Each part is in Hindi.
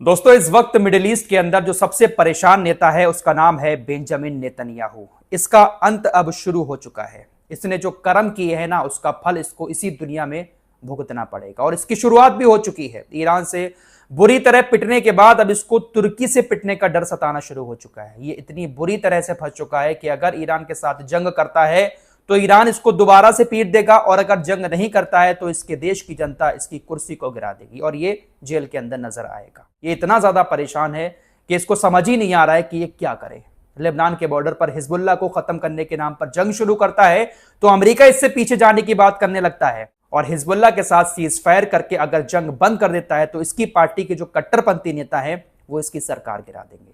दोस्तों, इस वक्त मिडिल ईस्ट के अंदर जो सबसे परेशान नेता है उसका नाम है बेंजामिन नेतन्याहू। इसका अंत अब शुरू हो चुका है। इसने जो कर्म किए हैं ना, उसका फल इसको इसी दुनिया में भुगतना पड़ेगा। और इसकी शुरुआत भी हो चुकी है। ईरान से बुरी तरह पिटने के बाद अब इसको तुर्की से पिटने का डर सताना शुरू हो चुका है। ये इतनी बुरी तरह से फंस चुका है कि अगर ईरान के साथ जंग करता है तो ईरान इसको दोबारा से पीट देगा, और अगर जंग नहीं करता है तो इसके देश की जनता इसकी कुर्सी को गिरा देगी और ये जेल के अंदर नजर आएगा। ये इतना ज्यादा परेशान है कि इसको समझ ही नहीं आ रहा है कि ये क्या करे। लेबनान के बॉर्डर पर हिजबुल्लाह को खत्म करने के नाम पर जंग शुरू करता है तो अमेरिका इससे पीछे जाने की बात करने लगता है, और हिजबुल्लाह के साथ सीज फायर करके अगर जंग बंद कर देता है तो इसकी पार्टी के जो कट्टरपंथी नेता है वो इसकी सरकार गिरा देंगे।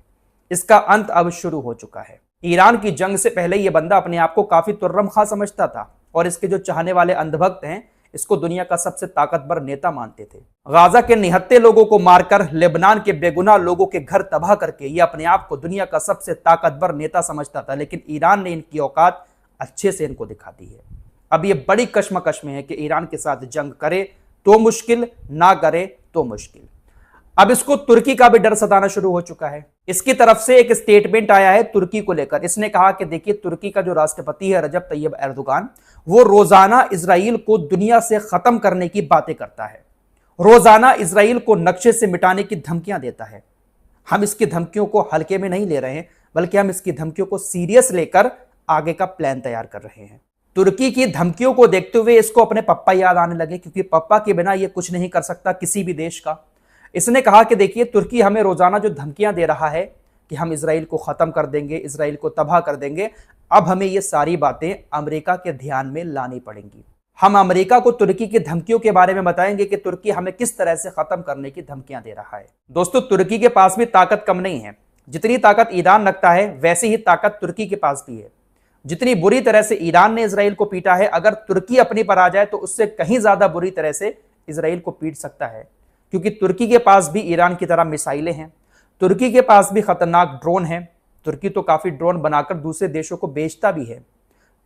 इसका अंत अब शुरू हो चुका है। ईरान की जंग से पहले यह बंदा अपने आप को काफी तुर्रम खा समझता था, और इसके जो चाहने वाले अंधभक्त हैं इसको दुनिया का सबसे ताकतवर नेता मानते थे। गाजा के निहत्ते लोगों को मारकर, लेबनान के बेगुनाह लोगों के घर तबाह करके ये अपने आप को दुनिया का सबसे ताकतवर नेता समझता था। लेकिन ईरान ने इनकी औकात अच्छे से इनको दिखा दी है। अब ये बड़ी कश्मकश में है कि ईरान के साथ जंग करे तो मुश्किल, ना करे तो मुश्किल। अब इसको तुर्की का भी डर सताना शुरू हो चुका है। इसकी तरफ से एक स्टेटमेंट आया है तुर्की को लेकर। इसने कहा कि देखिए, तुर्की का जो राष्ट्रपति है रजब तैयब एर्दोगान, वो रोजाना इजराइल को दुनिया से खत्म करने की बातें करता है, रोजाना इजराइल को नक्शे से मिटाने की धमकियां देता है। हम इसकी धमकियों को हल्के में नहीं ले रहे हैं, बल्कि हम इसकी धमकियों को सीरियस लेकर आगे का प्लान तैयार कर रहे हैं। तुर्की की धमकियों को देखते हुए इसको अपने पप्पा याद आने लगे, क्योंकि पप्पा के बिना ये कुछ नहीं कर सकता किसी भी देश का। इसने कहा कि देखिए, तुर्की हमें रोजाना जो धमकियां दे रहा है कि हम इजराइल को खत्म कर देंगे, इजराइल को तबाह कर देंगे, अब हमें ये सारी बातें अमेरिका के ध्यान में लानी पड़ेंगी। हम अमेरिका को तुर्की की धमकियों के बारे में बताएंगे कि तुर्की हमें किस तरह से खत्म करने की धमकियां दे रहा है। दोस्तों, तुर्की के पास भी ताकत कम नहीं है। जितनी ताकत ईरान रखता है वैसी ही ताकत तुर्की के पास भी है। जितनी बुरी तरह से ईरान ने इजराइल को पीटा है, अगर तुर्की अपनी पर आ जाए तो उससे कहीं ज्यादा बुरी तरह से इजराइल को पीट सकता है, क्योंकि तुर्की के पास भी ईरान की तरह मिसाइलें हैं, तुर्की के पास भी खतरनाक ड्रोन हैं। तुर्की तो काफी ड्रोन बनाकर दूसरे देशों को बेचता भी है।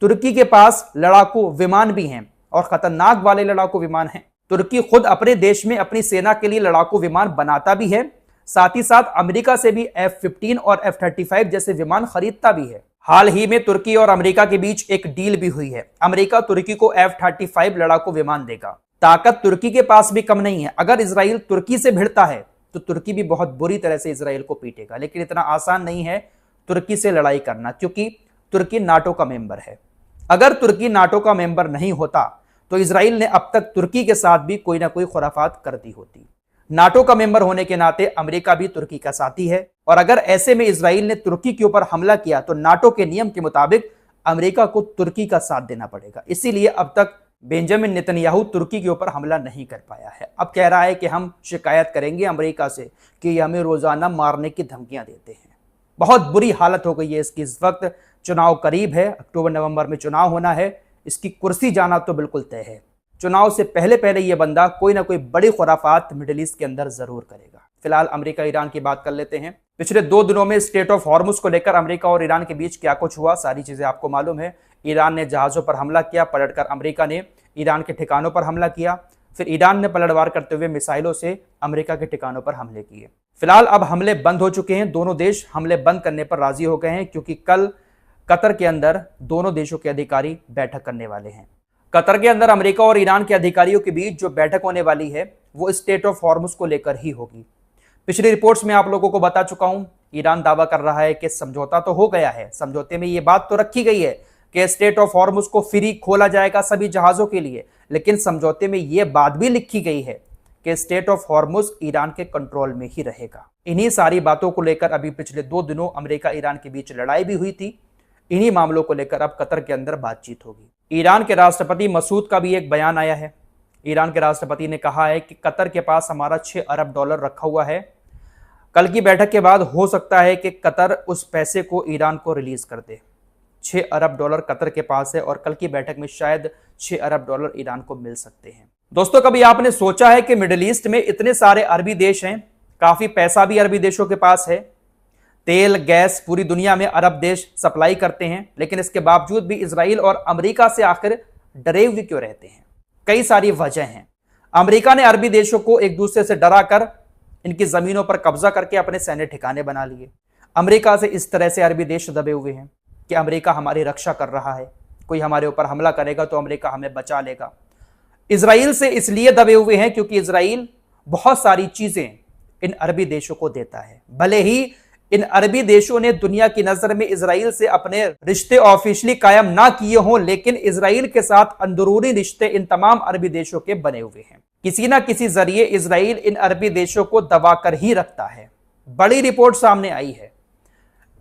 तुर्की के पास लड़ाकू विमान भी हैं, और खतरनाक वाले लड़ाकू विमान हैं। तुर्की खुद अपने देश में अपनी सेना के लिए लड़ाकू विमान बनाता भी है, साथ ही साथ अमेरिका से भी F-15 और F-35 जैसे विमान खरीदता भी है। हाल ही में तुर्की और अमेरिका के बीच एक डील भी हुई है। अमेरिका तुर्की को F-35 लड़ाकू विमान देगा। ताकत तुर्की के पास भी कम नहीं है। अगर इजराइल तुर्की से भिड़ता है तो तुर्की भी बहुत बुरी तरह से इजराइल को पीटेगा। लेकिन इतना आसान नहीं है तुर्की से लड़ाई करना, क्योंकि तुर्की नाटो का मेंबर है। अगर तुर्की नाटो का मेंबर नहीं होता तो इजराइल ने अब तक तुर्की के साथ भी कोई ना कोई खुराफात कर दी होती। नाटो का मेंबर होने के नाते अमेरिका भी तुर्की का साथी है, और अगर ऐसे में इजराइल ने तुर्की के ऊपर हमला किया तो नाटो के नियम के मुताबिक अमेरिका को तुर्की का साथ देना पड़ेगा। इसीलिए अब तक बेंजामिन नेतन्याहू तुर्की के ऊपर हमला नहीं कर पाया है। अब कह रहा है कि हम शिकायत करेंगे अमेरिका से कि ये हमें रोजाना मारने की धमकियां देते हैं। बहुत बुरी हालत हो गई है इसकी। इस वक्त चुनाव करीब है, अक्टूबर नवंबर में चुनाव होना है। इसकी कुर्सी जाना तो बिल्कुल तय है। चुनाव से पहले पहले यह बंदा कोई ना कोई बड़ी खुराफात मिडिल ईस्ट के अंदर जरूर करेगा। फिलहाल अमेरिका ईरान की बात कर लेते हैं। पिछले 2 दिनों में स्टेट ऑफ हॉर्मुज को लेकर अमेरिका और ईरान के बीच क्या कुछ हुआ, सारी चीजें आपको मालूम है। ईरान ने जहाजों पर हमला किया, पलटकर अमेरिका ने ईरान के ठिकानों पर हमला किया, फिर ईरान ने पलटवार करते हुए मिसाइलों से अमेरिका के ठिकानों पर हमले किए। फिलहाल अब हमले बंद हो चुके हैं। दोनों देश हमले बंद करने पर राजी हो गए हैं, क्योंकि कल कतर के अंदर दोनों देशों के अधिकारी बैठक करने वाले हैं। कतर के अंदर अमेरिका और ईरान के अधिकारियों के बीच जो बैठक होने वाली है वो स्टेट ऑफ हॉर्मुज को लेकर ही होगी। पिछली रिपोर्ट्स में आप लोगों को बता चुका हूं, ईरान दावा कर रहा है कि समझौता तो हो गया है। समझौते में ये बात तो रखी गई है कि स्टेट ऑफ हॉर्मुज को फ्री खोला जाएगा सभी जहाजों के लिए, लेकिन समझौते में यह बात भी लिखी गई है कि स्टेट ऑफ हॉर्मुज ईरान के कंट्रोल में ही रहेगा। इन्हीं सारी बातों को लेकर अभी पिछले 2 दिनों अमेरिका ईरान के बीच लड़ाई भी हुई थी। इन्हीं मामलों को लेकर अब कतर के अंदर बातचीत होगी। ईरान के राष्ट्रपति मसूद का भी एक बयान आया है। ईरान के राष्ट्रपति ने कहा है कि कतर के पास हमारा $6 अरब रखा हुआ है। कल की बैठक के बाद हो सकता है कि कतर उस पैसे को ईरान को रिलीज कर दे। $6 अरब कतर के पास है, और कल की बैठक में शायद $6 अरब ईरान को मिल सकते हैं। दोस्तों, कभी आपने सोचा है कि मिडिल ईस्ट में इतने सारे अरबी देश हैं, काफी पैसा भी अरबी देशों के पास है, तेल गैस पूरी दुनिया में अरब देश सप्लाई करते हैं, लेकिन इसके बावजूद भी इजराइल और अमेरिका से आखिर डरे हुए क्यों रहते हैं? कई सारी वजह हैं। अमेरिका ने अरबी देशों को एक दूसरे से डराकर इनकी जमीनों पर कब्जा करके अपने सैन्य ठिकाने बना लिए। अमेरिका से इस तरह से अरबी देश दबे हुए हैं कि अमेरिका हमारी रक्षा कर रहा है, कोई हमारे ऊपर हमला करेगा तो अमेरिका हमें बचा लेगा। इजराइल से इसलिए दबे हुए हैं क्योंकि इजराइल बहुत सारी चीजें इन अरबी देशों को देता है। भले ही इन अरबी देशों ने दुनिया की नजर में इजराइल से अपने रिश्ते ऑफिशियली कायम ना किए हों, लेकिन इजराइल के साथ अंदरूनी रिश्ते इन तमाम अरबी देशों के बने हुए हैं। किसी ना किसी जरिए इजराइल इन अरबी देशों को दबाकर ही रखता है। बड़ी रिपोर्ट सामने आई है।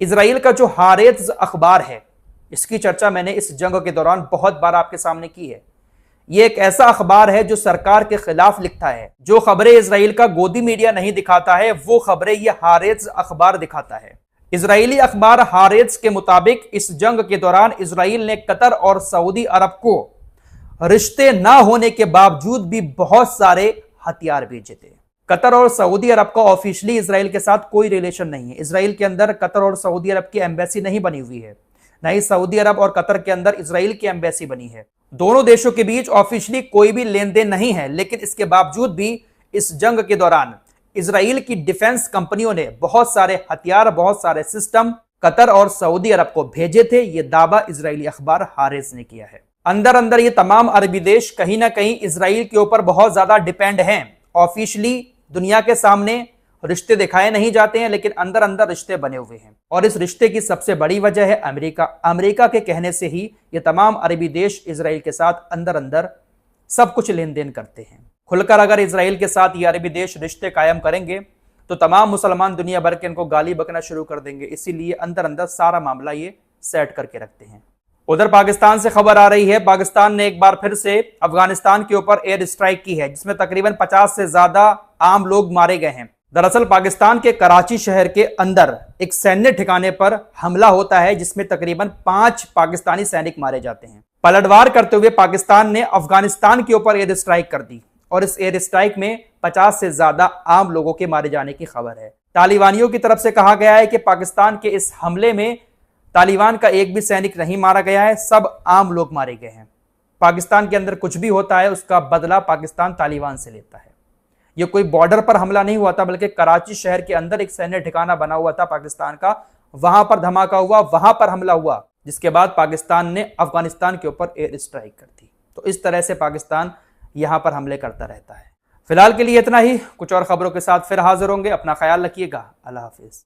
इजराइल का जो हारेत्ज अखबार है, इसकी चर्चा मैंने इस जंग के दौरान बहुत बार आपके सामने की है। यह एक ऐसा अखबार है जो सरकार के खिलाफ लिखता है। जो खबरें इजराइल का गोदी मीडिया नहीं दिखाता है, वो खबरें यह हारेत्ज अखबार दिखाता है। इजरायली अखबार हारेत्ज के मुताबिक इस जंग के दौरान इजराइल ने कतर और सऊदी अरब को रिश्ते ना होने के बावजूद भी बहुत सारे हथियार भेजे थे। कतर और सऊदी अरब का ऑफिशियली इजराइल के साथ कोई रिलेशन नहीं है। इजराइल के अंदर कतर और सऊदी अरब की एम्बेसी नहीं बनी हुई है, न ही सऊदी अरब और कतर के अंदर इजराइल की एम्बेसी बनी है। दोनों देशों के बीच ऑफिशियली कोई भी लेन देन नहीं है, लेकिन इसके बावजूद भी इस जंग के दौरान इजराइल की डिफेंस कंपनियों ने बहुत सारे हथियार, बहुत सारे सिस्टम कतर और सऊदी अरब को भेजे थे। यह दावा इजरायली अखबार हारेस ने किया है। अंदर अंदर ये तमाम अरबी देश कहीं ना कहीं इजराइल के ऊपर बहुत ज्यादा डिपेंड हैं। ऑफिशियली दुनिया के सामने रिश्ते दिखाए नहीं जाते हैं, लेकिन अंदर अंदर रिश्ते बने हुए हैं। और इस रिश्ते की सबसे बड़ी वजह है अमेरिका। अमेरिका के कहने से ही ये तमाम अरबी देश इजराइल के साथ अंदर अंदर सब कुछ लेन देन करते हैं। खुलकर अगर इजराइल के साथ ये अरबी देश रिश्ते कायम करेंगे तो तमाम मुसलमान दुनिया भर के इनको गाली बकना शुरू कर देंगे। इसीलिए अंदर अंदर सारा मामला ये सेट करके रखते हैं। उधर पाकिस्तान से खबर आ रही है, पाकिस्तान ने एक बार फिर से अफगानिस्तान के ऊपर एयर स्ट्राइक की है, जिसमें तकरीबन 50 से ज्यादा आम लोग मारे गए हैं। दरअसल पाकिस्तान के कराची शहर के अंदर एक सैन्य ठिकाने पर हमला होता है, जिसमें तकरीबन 5 पाकिस्तानी सैनिक मारे जाते हैं। पलटवार करते हुए पाकिस्तान ने अफगानिस्तान के ऊपर एयर स्ट्राइक कर दी और इस एयर स्ट्राइक में 50 से ज्यादा आम लोगों के मारे जाने की खबर है। तालिबानियों की तरफ से कहा गया है कि पाकिस्तान के इस हमले में तालिबान का एक भी सैनिक नहीं मारा गया है, सब आम लोग मारे गए हैं। पाकिस्तान के अंदर कुछ भी होता है उसका बदला पाकिस्तान तालिबान से लेता है। यह कोई बॉर्डर पर हमला नहीं हुआ था, बल्कि कराची शहर के अंदर एक सैन्य ठिकाना बना हुआ था पाकिस्तान का, वहां पर धमाका हुआ, वहां पर हमला हुआ, जिसके बाद पाकिस्तान ने अफगानिस्तान के ऊपर एयर स्ट्राइक कर दी। तो इस तरह से पाकिस्तान यहां पर हमले करता रहता है। फिलहाल के लिए इतना ही, कुछ और खबरों के साथ फिर हाजिर होंगे। अपना ख्याल रखिएगा। अल्लाह हाफिज।